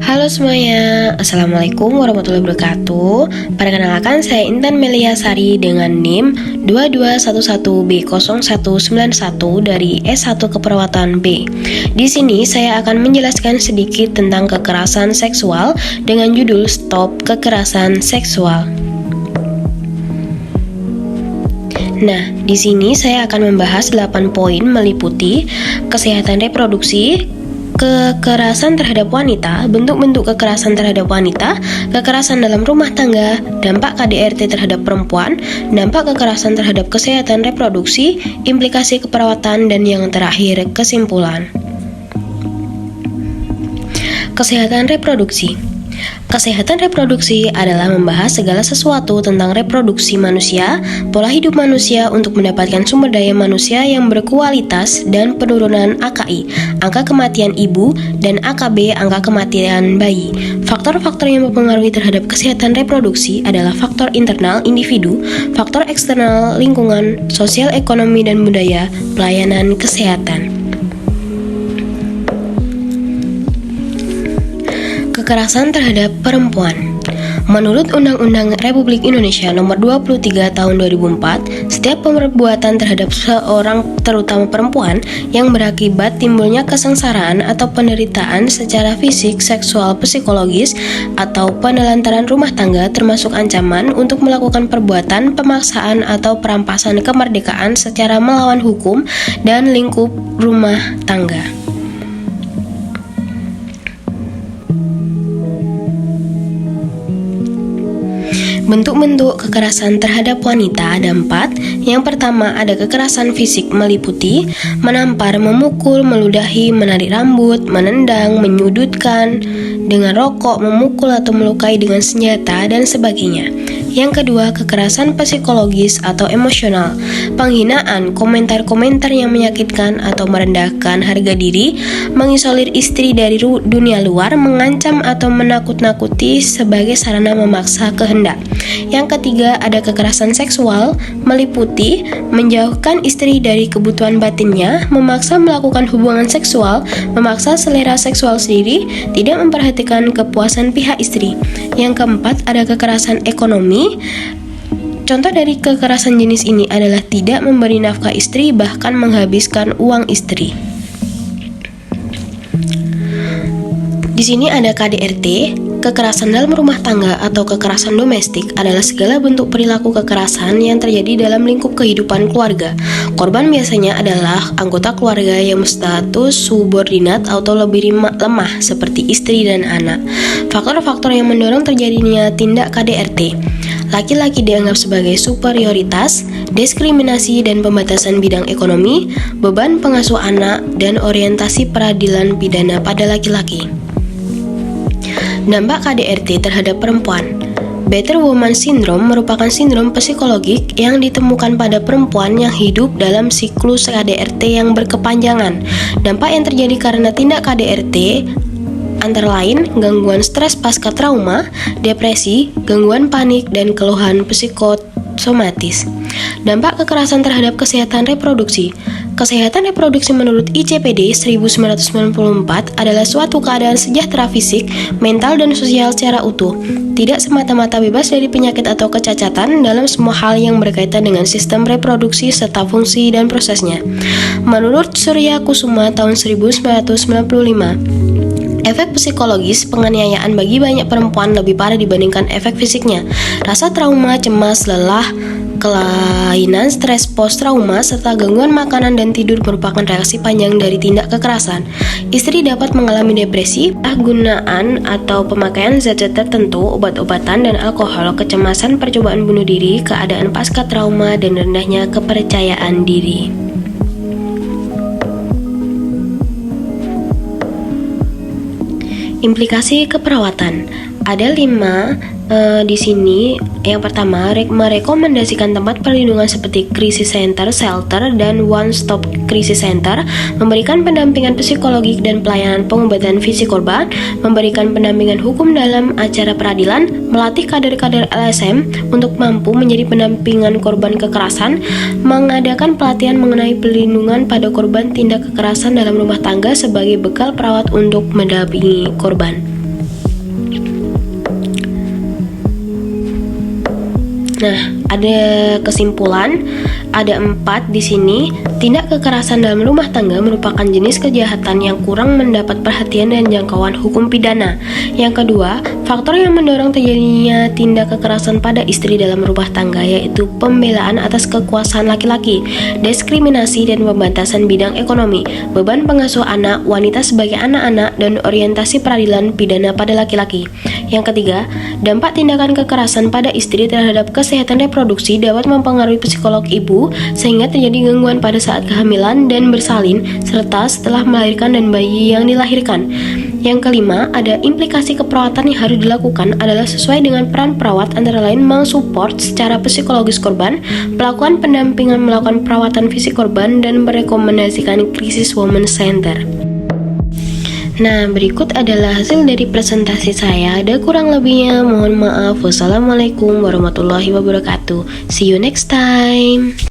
Halo semuanya, Assalamualaikum warahmatullahi wabarakatuh. Perkenalkan, saya Intan Melia Sari dengan NIM 2211B0191 dari S1 Keperawatan B. Di sini saya akan menjelaskan sedikit tentang kekerasan seksual dengan judul Stop Kekerasan Seksual. Nah, di sini saya akan membahas 8 poin meliputi kesehatan reproduksi, kekerasan terhadap wanita, bentuk-bentuk kekerasan terhadap wanita, kekerasan dalam rumah tangga, dampak KDRT terhadap perempuan, dampak kekerasan terhadap kesehatan reproduksi, implikasi keperawatan, dan yang terakhir, kesimpulan. Kesehatan reproduksi. Kesehatan reproduksi adalah membahas segala sesuatu tentang reproduksi manusia, pola hidup manusia untuk mendapatkan sumber daya manusia yang berkualitas dan penurunan AKI, angka kematian ibu, dan AKB, angka kematian bayi. Faktor-faktor yang mempengaruhi terhadap kesehatan reproduksi adalah faktor internal individu, faktor eksternal lingkungan, sosial ekonomi dan budaya, pelayanan kesehatan. Kekerasan terhadap perempuan. Menurut Undang-Undang Republik Indonesia Nomor 23 Tahun 2004, setiap perbuatan terhadap seorang, terutama perempuan, yang berakibat timbulnya kesengsaraan atau penderitaan secara fisik, seksual, psikologis, atau penelantaran rumah tangga termasuk ancaman untuk melakukan perbuatan pemaksaan atau perampasan kemerdekaan secara melawan hukum dan lingkup rumah tangga. Bentuk-bentuk kekerasan terhadap wanita ada 4. Yang pertama ada kekerasan fisik meliputi menampar, memukul, meludahi, menarik rambut, menendang, menyudutkan dengan rokok, memukul atau melukai dengan senjata, dan sebagainya. Yang kedua, kekerasan psikologis atau emosional, penghinaan, komentar-komentar yang menyakitkan atau merendahkan harga diri, mengisolir istri dari dunia luar, mengancam atau menakut-nakuti sebagai sarana memaksa kehendak. Yang ketiga, ada kekerasan seksual, meliputi menjauhkan istri dari kebutuhan batinnya, memaksa melakukan hubungan seksual, memaksa selera seksual sendiri, tidak memperhatikan kepuasan pihak istri. Yang keempat, ada kekerasan ekonomi. Contoh dari kekerasan jenis ini adalah tidak memberi nafkah istri, bahkan menghabiskan uang istri. Di sini ada KDRT. Kekerasan dalam rumah tangga atau kekerasan domestik adalah segala bentuk perilaku kekerasan yang terjadi dalam lingkup kehidupan keluarga. Korban biasanya adalah anggota keluarga yang berstatus subordinat atau lebih lemah seperti istri dan anak. Faktor-faktor yang mendorong terjadinya tindak KDRT: laki-laki dianggap sebagai superioritas, diskriminasi dan pembatasan bidang ekonomi, beban pengasuh anak, dan orientasi peradilan pidana pada laki-laki. Dampak KDRT terhadap perempuan. Better Woman Syndrome merupakan sindrom psikologik yang ditemukan pada perempuan yang hidup dalam siklus KDRT yang berkepanjangan. Dampak yang terjadi karena tindak KDRT antara lain gangguan stres pasca trauma, depresi, gangguan panik, dan keluhan psikosomatis. Dampak kekerasan terhadap kesehatan reproduksi. Kesehatan reproduksi menurut ICPD 1994 adalah suatu keadaan sejahtera fisik, mental, dan sosial secara utuh, tidak semata-mata bebas dari penyakit atau kecacatan dalam semua hal yang berkaitan dengan sistem reproduksi serta fungsi dan prosesnya. Menurut Surya Kusuma tahun 1995, efek psikologis penganiayaan bagi banyak perempuan lebih parah dibandingkan efek fisiknya. Rasa trauma, cemas, lelah, kelainan, stres post-trauma, serta gangguan makanan dan tidur merupakan reaksi panjang dari tindak kekerasan. Istri dapat mengalami depresi, penggunaan atau pemakaian zat-zat tertentu, obat-obatan, dan alkohol, kecemasan, percobaan bunuh diri, keadaan pasca trauma, dan rendahnya kepercayaan diri. Implikasi keperawatan. Ada 5 di sini. Yang pertama, merekomendasikan tempat perlindungan seperti crisis center, shelter, dan one stop crisis center, memberikan pendampingan psikologis dan pelayanan pengobatan fisik korban, memberikan pendampingan hukum dalam acara peradilan, melatih kader-kader LSM untuk mampu menjadi pendampingan korban kekerasan, mengadakan pelatihan mengenai perlindungan pada korban tindak kekerasan dalam rumah tangga sebagai bekal perawat untuk mendampingi korban. Nah, ada kesimpulan, ada 4 di sini. Tindak kekerasan dalam rumah tangga merupakan jenis kejahatan yang kurang mendapat perhatian dan jangkauan hukum pidana. Yang kedua, faktor yang mendorong terjadinya tindak kekerasan pada istri dalam rumah tangga yaitu pembelaan atas kekuasaan laki-laki, diskriminasi dan pembatasan bidang ekonomi, beban pengasuh anak, wanita sebagai anak-anak, dan orientasi peradilan pidana pada laki-laki. Yang ketiga, dampak tindakan kekerasan pada istri terhadap kesehatan reproduksi dapat mempengaruhi psikolog ibu sehingga terjadi gangguan pada saat kehamilan dan bersalin serta setelah melahirkan dan bayi yang dilahirkan. Yang kelima, ada implikasi keperawatan yang harus dilakukan adalah sesuai dengan peran perawat antara lain mensupport secara psikologis korban, melakukan pendampingan melakukan perawatan fisik korban, dan merekomendasikan krisis women center. Nah, berikut adalah hasil dari presentasi saya. Ada kurang lebihnya, mohon maaf. Wassalamualaikum warahmatullahi wabarakatuh. See you next time.